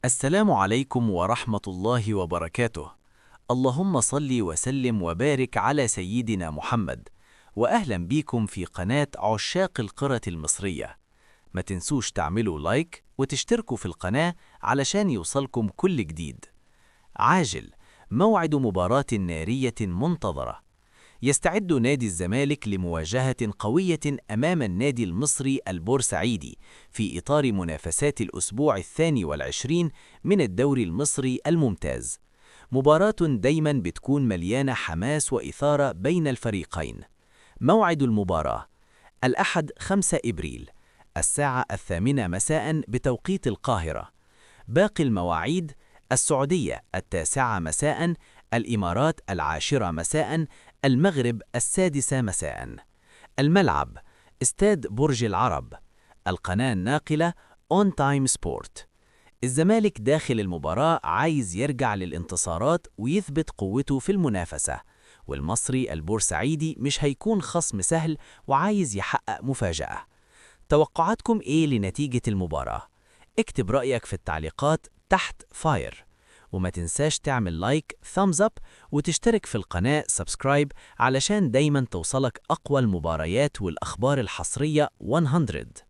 السلام عليكم ورحمة الله وبركاته. اللهم صل وسلم وبارك على سيدنا محمد، وأهلا بيكم في قناة عشاق القرى المصرية. ما تنسوش تعملوا لايك وتشتركوا في القناة علشان يوصلكم كل جديد. عاجل، موعد مباراة نارية منتظرة. يستعد نادي الزمالك لمواجهة قوية أمام النادي المصري البورسعيدي في إطار منافسات الأسبوع 22 من الدوري المصري الممتاز. مباراة دايما بتكون مليانة حماس وإثارة بين الفريقين. موعد المباراة: الأحد 5 إبريل، الساعة 8 مساء بتوقيت القاهرة. باقي المواعيد: السعودية 9 مساء، الإمارات 10 مساء، المغرب 6 مساء. الملعب: استاد برج العرب. القناة الناقلة On Time Sport. الزمالك داخل المباراة عايز يرجع للانتصارات ويثبت قوته في المنافسة، والمصري البورسعيدي مش هيكون خصم سهل وعايز يحقق مفاجأة. توقعاتكم إيه لنتيجة المباراة؟ اكتب رأيك في التعليقات تحت فاير، وما تنساش تعمل لايك thumbs up وتشترك في القناة سبسكرايب علشان دايما توصلك أقوى المباريات والأخبار الحصرية 100.